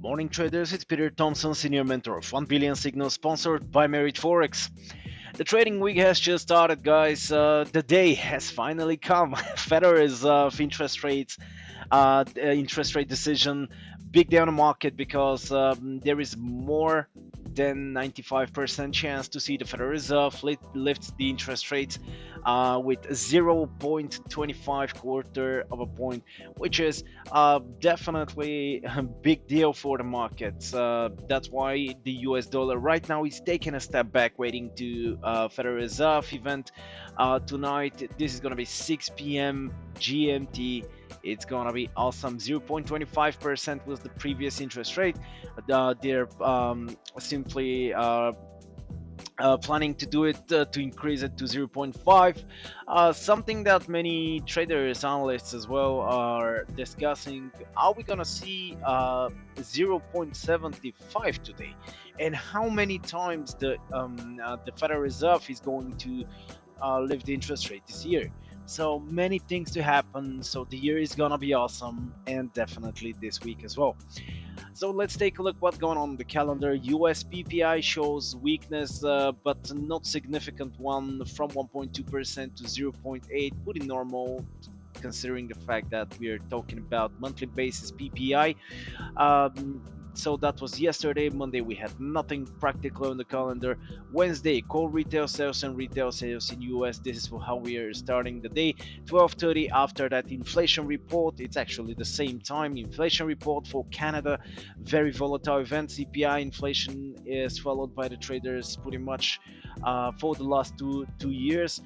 Morning traders, it's Peter Thompson, Senior Mentor of 1 Billion Signals, sponsored by Merit Forex. The trading week has just started, guys. The day has finally come. Federal Reserve interest rate decision, big day on the market because there is more than 95% chance to see the Federal Reserve lift the interest rates with 0.25 quarter of a point, which is definitely a big deal for the markets. That's why the US dollar right now is taking a step back, waiting to Federal Reserve event tonight. This is going to be 6 p.m. GMT. It's gonna be awesome. 0.25% was the previous interest rate. They're simply planning to do it to increase it to 0.5. Something that many traders, analysts as well are discussing. Are we gonna see 0.75 today? And how many times the Federal Reserve is going to lift the interest rate this year? So many things to happen. So the year is gonna be awesome, and definitely this week as well. So let's take a look what's going on the calendar. US PPI shows weakness, but not significant one, from 1.2% to 0.8, pretty normal considering the fact that we are talking about monthly basis PPI. So that was yesterday. Monday we had nothing practical on the calendar. Wednesday, core retail sales and retail sales in US. This is how we are starting the day. 12:30 after that inflation report. It's actually the same time. Inflation report for Canada, very volatile event. CPI inflation is followed by the traders pretty much for the last two years.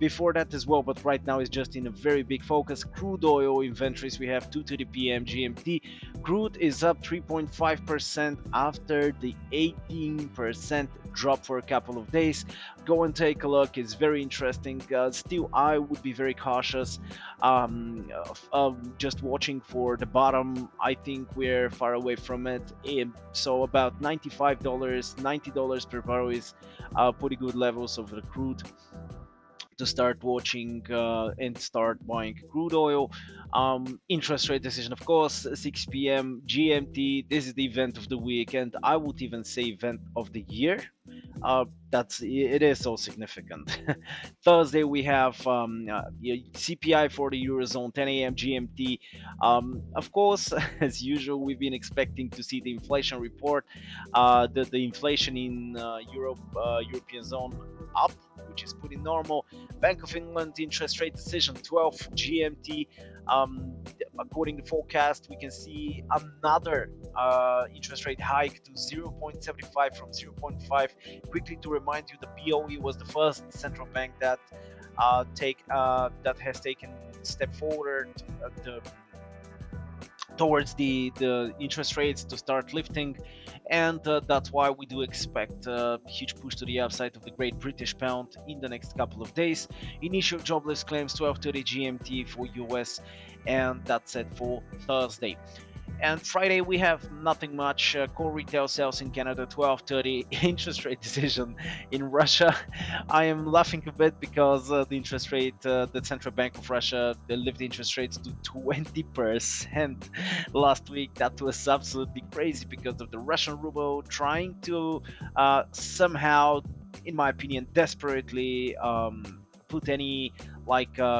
Before that as well, but right now is just in a very big focus. Crude oil inventories, we have 2:30 p.m. GMT. Crude is up 3.5% after the 18% drop for a couple of days. Go and take a look. It's very interesting. Still, I would be very cautious. Just watching for the bottom. I think we're far away from it. So about $95, $90 per barrel is pretty good levels of the crude to start watching and start buying crude oil. Interest rate decision, of course, 6 p.m. GMT. This is the event of the week, and I would even say event of the year. It is so significant. Thursday we have CPI for the Eurozone, 10 a.m. GMT. Of course, as usual, we've been expecting to see the inflation report. The inflation in European zone up, which is pretty normal. Bank of England interest rate decision, 12 GMT. According to forecast, we can see another interest rate hike to 0.75 from 0.5. Quickly to remind you, the BOE was the first central bank that has taken step forward towards the interest rates to start lifting, and that's why we do expect a huge push to the upside of the Great British Pound in the next couple of days. Initial jobless claims 12:30 GMT for US, and that's it for Thursday. And Friday we have nothing much. Core retail sales in Canada, 12:30. Interest rate decision in Russia. I am laughing a bit because the interest rate, the Central Bank of Russia, they lifted interest rates to 20% last week. That was absolutely crazy because of the Russian ruble trying to somehow, in my opinion, desperately put any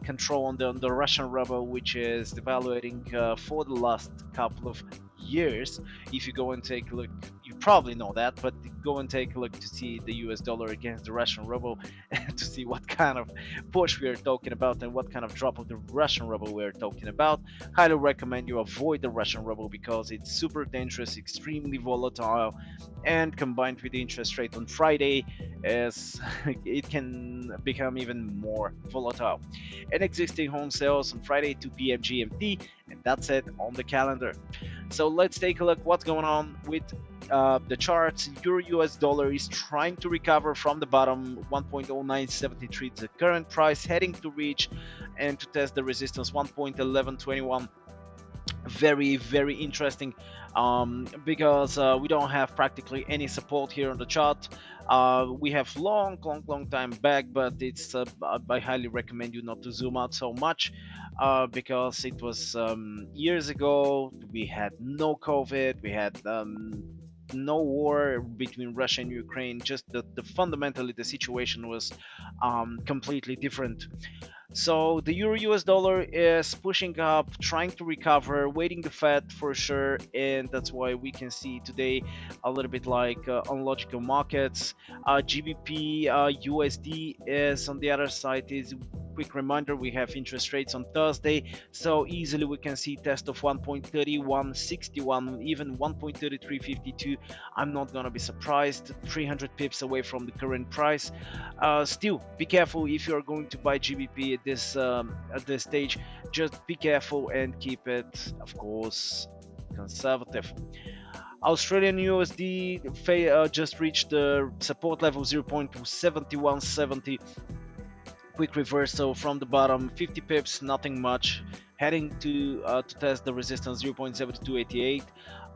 control on the Russian ruble, which is devaluating for the last couple of years. If you go and take a look, you probably know that, but go and take a look to see the US dollar against the Russian ruble to see what kind of push we are talking about and what kind of drop of the Russian ruble we are talking about. Highly recommend you avoid the Russian ruble because it's super dangerous, extremely volatile, and combined with the interest rate on Friday, as it can become even more volatile. And existing home sales on Friday 2 p.m. GMT, and that's it on the calendar. So let's take a look what's going on with the charts. Euro US dollar is trying to recover from the bottom. 1.0973 is the current price, heading to reach and to test the resistance 1.1121. Very, very interesting, because we don't have practically any support here on the chart. We have long time back, but it's I highly recommend you not to zoom out so much, because it was years ago. We had no COVID, we had no war between Russia and Ukraine. Just the fundamentally the situation was completely different. So the euro US dollar is pushing up, trying to recover, waiting the Fed for sure, and that's why we can see today a little bit like unlogical markets. GBP USD is on the other side. Is quick reminder, we have interest rates on Thursday, so easily we can see test of 1.3161, even 1.3352. I'm not gonna be surprised. 300 pips away from the current price. Still, be careful if you are going to buy GBP at this stage. Just be careful and keep it, of course, conservative. Australian USD just reached the support level 0.7170. Quick reversal from the bottom, 50 pips, nothing much. Heading to test the resistance 0.7288.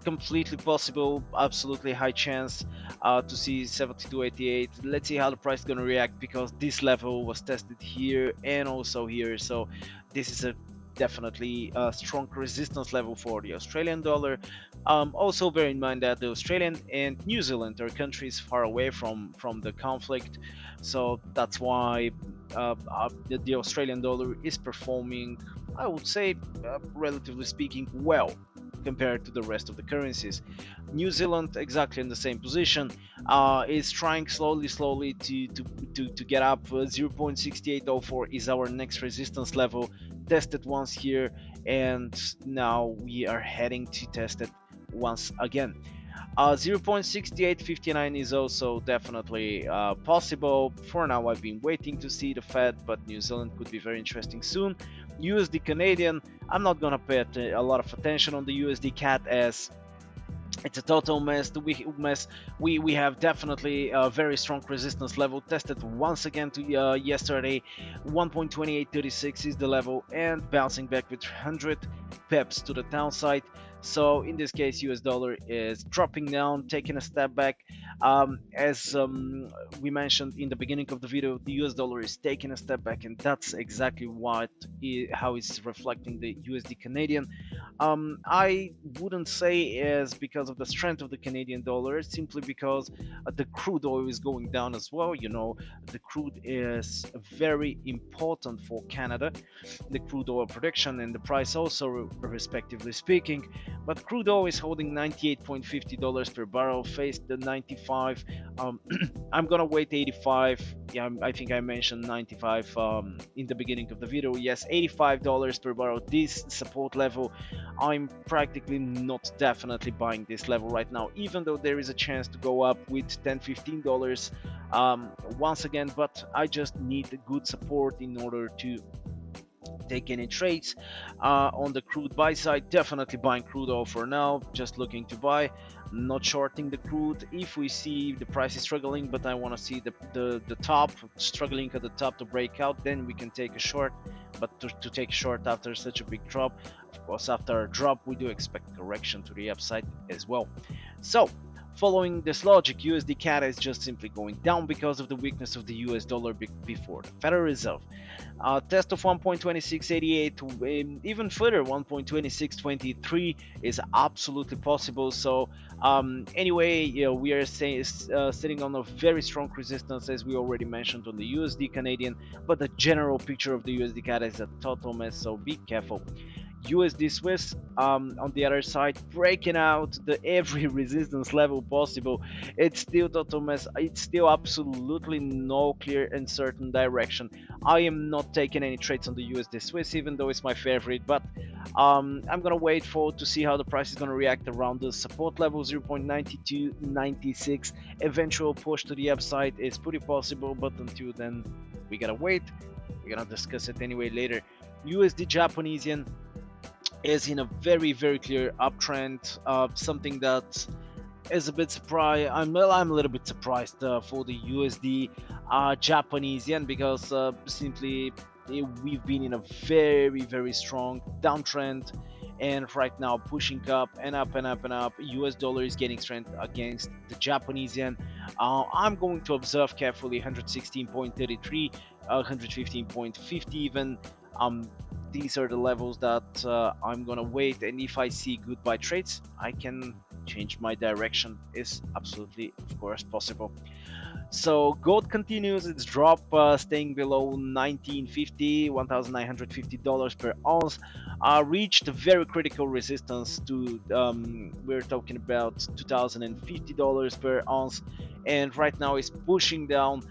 Completely possible, absolutely high chance to see 72.88. Let's see how the price is going to react, because this level was tested here and also here. So this is a definitely a strong resistance level for the Australian dollar. Also bear in mind that the Australian and New Zealand are countries far away from the conflict, so that's why the Australian dollar is performing, I would say, relatively speaking, well compared to the rest of the currencies. New Zealand exactly in the same position, is trying slowly to get up. 0.6804 is our next resistance level, tested once here, and now we are heading to test it once again. 0.6859 is also definitely possible. For now, I've been waiting to see the Fed, but New Zealand could be very interesting soon. USD Canadian, I'm not gonna pay a lot of attention on the USD CAD, as it's a total mess. We have definitely a very strong resistance level tested once again to yesterday. 1.2836 is the level, and bouncing back with 100 pips to the downside. So in this case, US dollar is dropping down, taking a step back. As we mentioned in the beginning of the video, the US dollar is taking a step back, and that's exactly how it's reflecting the USD Canadian. I wouldn't say is because of the strength of the Canadian dollar, simply because the crude oil is going down as well. You know, the crude is very important for Canada, the crude oil production and the price also, respectively speaking. But crude oil is holding $98.50 per barrel, faced the 95. I'm gonna wait 85. Yeah, I think I mentioned 95 in the beginning of the video. Yes, $85 per barrel, this support level. I'm practically not definitely buying this level right now, even though there is a chance to go up with $10-15 once again, but I just need a good support in order to take any trades. On the crude buy side, definitely buying crude oil for now, just looking to buy, not shorting the crude. If we see the price is struggling, but I want to see the top struggling at the top to break out, then we can take a short. But to take short after such a big drop, of course, after a drop we do expect correction to the upside as well. So following this logic, USD CAD is just simply going down because of the weakness of the US dollar before the Federal Reserve. Test of 1.2688, even further 1.2623 is absolutely possible. So anyway, we are sitting on a very strong resistance, as we already mentioned on the USD Canadian, but the general picture of the USD CAD is a total mess, so be careful. USD Swiss, on the other side, breaking out the every resistance level possible. It's still total mess. It's still absolutely no clear and certain direction. I am not taking any trades on the USD Swiss, even though it's my favorite, but I'm gonna wait to see how the price is gonna react around the support level 0.9296. Eventual push to the upside is pretty possible, but until then we gotta wait. We're gonna discuss it anyway later. USD Japanese yen is in a very clear uptrend, something that is a bit surprised. I'm a little bit surprised for the USD Japanese yen, because simply we've been in a very strong downtrend, and right now pushing up and up and up and up. US dollar is gaining strength against the Japanese yen. I'm going to observe carefully 116.33, 115.50 even. These are the levels that I'm gonna wait, and if I see good buy trades, I can change my direction. Is absolutely, of course, possible. So gold continues its drop, staying below 1950, $1,950 per ounce. Reached a very critical resistance to, we're talking about $2,050 per ounce, and right now is pushing down.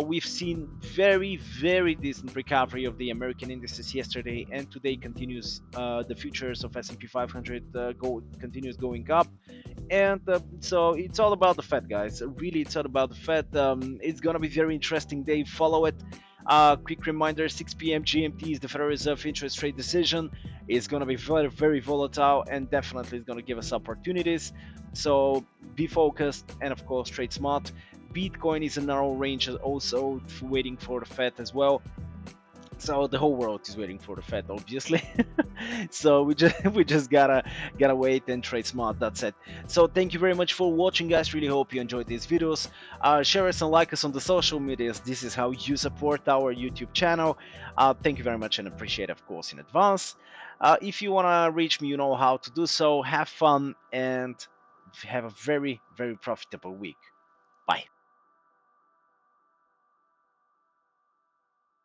We've seen very decent recovery of the American indices yesterday, and today continues. The futures of S&P 500 continues going up, and so it's all about the Fed, guys. Really, it's all about the Fed. It's gonna be very interesting day. Follow it. Quick reminder: 6 p.m. GMT is the Federal Reserve interest rate decision. It's gonna be very volatile, and definitely it's gonna give us opportunities. So be focused, and of course, trade smart. Bitcoin is a narrow range, also waiting for the Fed as well. So the whole world is waiting for the Fed, obviously. So we just gotta wait and trade smart. That's it. So thank you very much for watching, guys. Really hope you enjoyed these videos. Share us and like us on the social medias. This is how you support our YouTube channel. Thank you very much and appreciate, of course, in advance. If you wanna reach me, you know how to do so. Have fun and have a very profitable week. Bye.